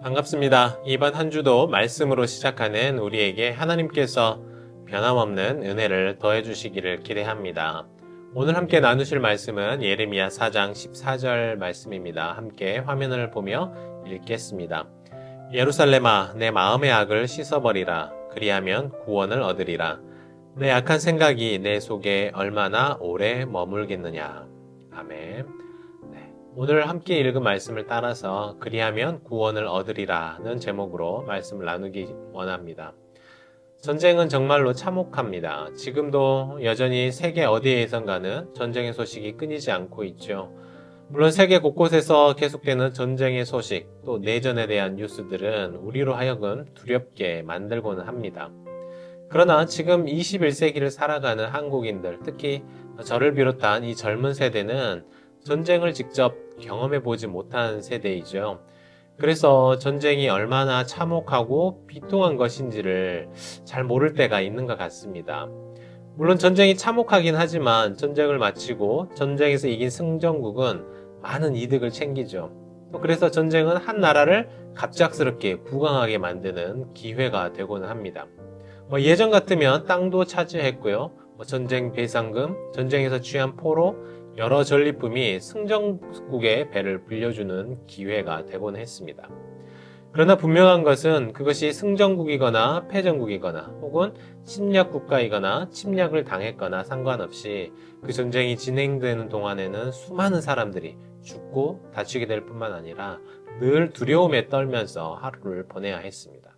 반갑습니다. 이번 한 주도 말씀으로 시작하는 우리에게 하나님께서 변함없는 은혜를 더해 주시기를 기대합니다. 오늘 함께 나누실 말씀은 예레미야 4장 14절 말씀입니다. 함께 화면을 보며 읽겠습니다. 예루살렘아, 내 마음의 악을 씻어버리라. 그리하면 구원을 얻으리라. 내 악한 생각이 내 속에 얼마나 오래 머물겠느냐. 아멘. 오늘 함께 읽은 말씀을 따라서 그리하면 구원을 얻으리라는 제목으로 말씀을 나누기 원합니다. 전쟁은 정말로 참혹합니다. 지금도 여전히 세계 어디에선가는 전쟁의 소식이 끊이지 않고 있죠. 물론 세계 곳곳에서 계속되는 전쟁의 소식, 또 내전에 대한 뉴스들은 우리로 하여금 두렵게 만들고는 합니다. 그러나 지금 21세기를 살아가는 한국인들, 특히 저를 비롯한 이 젊은 세대는 전쟁을 직접 경험해 보지 못한 세대이죠. 그래서 전쟁이 얼마나 참혹하고 비통한 것인지를 잘 모를 때가 있는 것 같습니다. 물론 전쟁이 참혹하긴 하지만 전쟁을 마치고 전쟁에서 이긴 승전국은 많은 이득을 챙기죠. 또 그래서 전쟁은 한 나라를 갑작스럽게 부강하게 만드는 기회가 되고는 합니다. 예전 같으면 땅도 차지했고요. 전쟁 배상금, 전쟁에서 취한 포로, 여러 전리품이 승전국의 배를 불려주는 기회가 되곤 했습니다. 그러나 분명한 것은 그것이 승전국이거나 패전국이거나 혹은 침략국가이거나 침략을 당했거나 상관없이 그 전쟁이 진행되는 동안에는 수많은 사람들이 죽고 다치게 될 뿐만 아니라 늘 두려움에 떨면서 하루를 보내야 했습니다.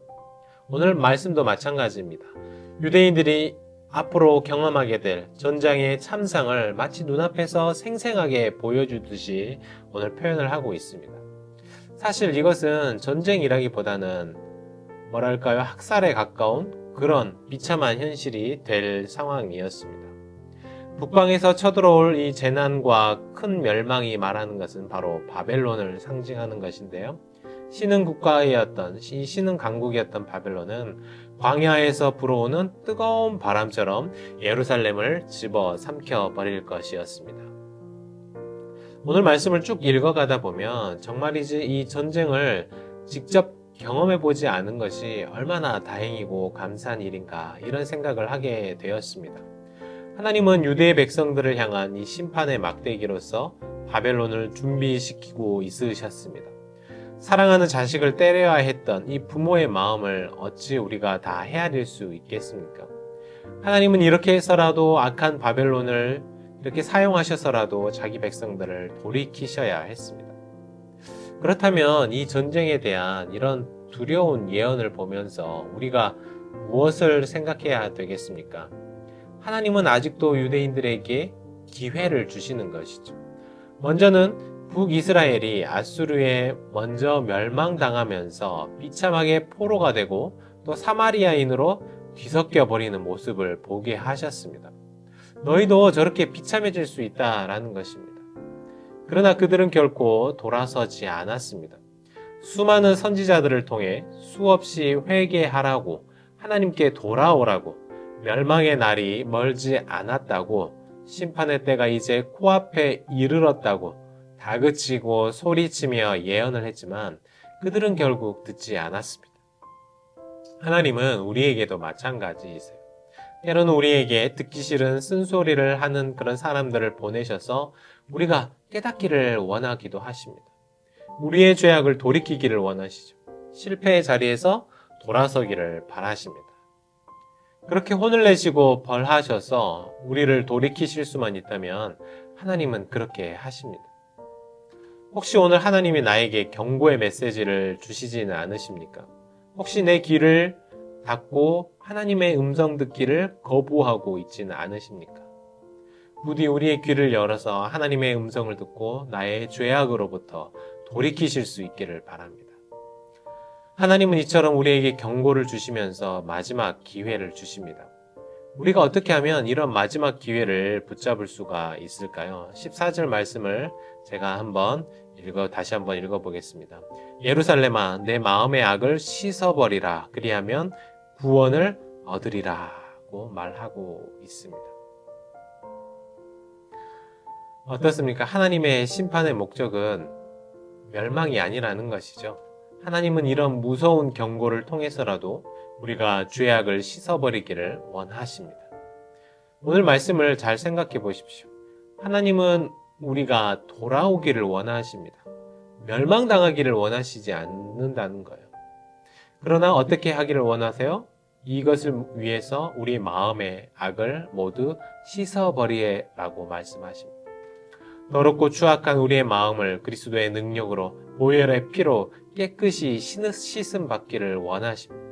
오늘 말씀도 마찬가지입니다. 유대인들이 앞으로 경험하게 될 전장의 참상을 마치 눈앞에서 생생하게 보여주듯이 오늘 표현을 하고 있습니다. 사실 이것은 전쟁이라기보다는 학살에 가까운 그런 비참한 현실이 될 상황이었습니다. 북방에서 쳐들어올 이 재난과 큰 멸망이 말하는 것은 바로 바벨론을 상징하는 것인데요. 신흥 국가이었던, 신흥 강국이었던 바벨론은 광야에서 불어오는 뜨거운 바람처럼 예루살렘을 집어삼켜 버릴 것이었습니다. 오늘 말씀을 쭉 읽어가다 보면 정말이지 이 전쟁을 직접 경험해 보지 않은 것이 얼마나 다행이고 감사한 일인가 이런 생각을 하게 되었습니다. 하나님은 유대의 백성들을 향한 이 심판의 막대기로서 바벨론을 준비시키고 있으셨습니다. 사랑하는 자식을 때려야 했던 이 부모의 마음을 어찌 우리가 다 헤아릴 수 있겠습니까? 하나님은 이렇게 해서라도 악한 바벨론을 이렇게 사용하셔서라도 자기 백성들을 돌이키셔야 했습니다. 그렇다면 이 전쟁에 대한 이런 두려운 예언을 보면서 우리가 무엇을 생각해야 되겠습니까? 하나님은 아직도 유대인들에게 기회를 주시는 것이죠. 먼저는 북이스라엘이 아수르에 먼저 멸망당하면서 비참하게 포로가 되고 또 사마리아인으로 뒤섞여 버리는 모습을 보게 하셨습니다. 너희도 저렇게 비참해질 수 있다라는 것입니다. 그러나 그들은 결코 돌아서지 않았습니다. 수많은 선지자들을 통해 수없이 회개하라고, 하나님께 돌아오라고, 멸망의 날이 멀지 않았다고, 심판의 때가 이제 코앞에 이르렀다고 다그치고 소리치며 예언을 했지만 그들은 결국 듣지 않았습니다. 하나님은 우리에게도 마찬가지이세요. 때로는 우리에게 듣기 싫은 쓴소리를 하는 그런 사람들을 보내셔서 우리가 깨닫기를 원하기도 하십니다. 우리의 죄악을 돌이키기를 원하시죠. 실패의 자리에서 돌아서기를 바라십니다. 그렇게 혼을 내시고 벌하셔서 우리를 돌이키실 수만 있다면 하나님은 그렇게 하십니다. 혹시 오늘 하나님이 나에게 경고의 메시지를 주시지는 않으십니까? 혹시 내 귀를 닫고 하나님의 음성 듣기를 거부하고 있지는 않으십니까? 부디 우리의 귀를 열어서 하나님의 음성을 듣고 나의 죄악으로부터 돌이키실 수 있기를 바랍니다. 하나님은 이처럼 우리에게 경고를 주시면서 마지막 기회를 주십니다. 우리가 어떻게 하면 이런 마지막 기회를 붙잡을 수가 있을까요? 14절 말씀을 제가 다시 한번 읽어보겠습니다. 예루살렘아, 내 마음의 악을 씻어버리라. 그리하면 구원을 얻으리라고 말하고 있습니다. 어떻습니까? 하나님의 심판의 목적은 멸망이 아니라는 것이죠. 하나님은 이런 무서운 경고를 통해서라도 우리가 죄악을 씻어버리기를 원하십니다. 오늘 말씀을 잘 생각해 보십시오. 하나님은 우리가 돌아오기를 원하십니다. 멸망당하기를 원하시지 않는다는 거예요. 그러나 어떻게 하기를 원하세요? 이것을 위해서 우리 마음의 악을 모두 씻어버리라고 말씀하십니다. 더럽고 추악한 우리의 마음을 그리스도의 능력으로 보혈의 피로 깨끗이 씻음 받기를 원하십니다.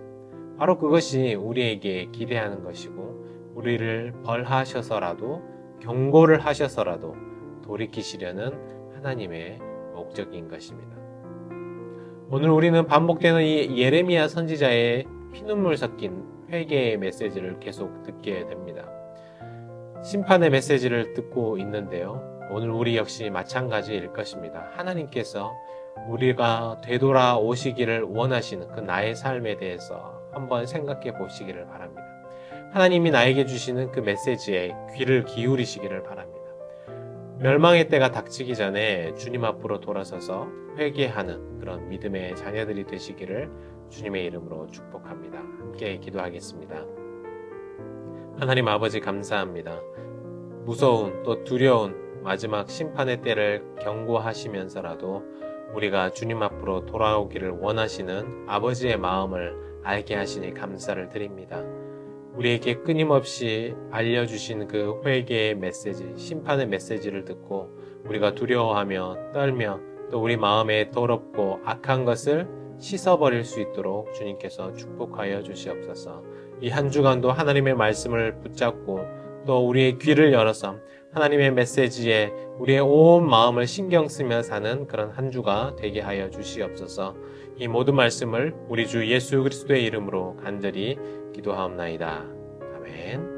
바로 그것이 우리에게 기대하는 것이고 우리를 벌하셔서라도 경고를 하셔서라도 돌이키시려는 하나님의 목적인 것입니다. 오늘 우리는 반복되는 이 예레미야 선지자의 피눈물 섞인 회개의 메시지를 계속 듣게 됩니다. 심판의 메시지를 듣고 있는데요. 오늘 우리 역시 마찬가지일 것입니다. 하나님께서 우리가 되돌아오시기를 원하시는 그 나의 삶에 대해서 한번 생각해 보시기를 바랍니다. 하나님이 나에게 주시는 그 메시지에 귀를 기울이시기를 바랍니다. 멸망의 때가 닥치기 전에 주님 앞으로 돌아서서 회개하는 그런 믿음의 자녀들이 되시기를 주님의 이름으로 축복합니다. 함께 기도하겠습니다. 하나님 아버지 감사합니다. 무서운 또 두려운 마지막 심판의 때를 경고하시면서라도 우리가 주님 앞으로 돌아오기를 원하시는 아버지의 마음을 알게 하시니 감사를 드립니다. 우리에게 끊임없이 알려주신 그 회개의 메시지, 심판의 메시지를 듣고 우리가 두려워하며 떨며 또 우리 마음에 더럽고 악한 것을 씻어버릴 수 있도록 주님께서 축복하여 주시옵소서. 이 한 주간도 하나님의 말씀을 붙잡고 또 우리의 귀를 열어서 하나님의 메시지에 우리의 온 마음을 신경 쓰며 사는 그런 한 주가 되게 하여 주시옵소서. 이 모든 말씀을 우리 주 예수 그리스도의 이름으로 간절히 기도하옵나이다. 아멘.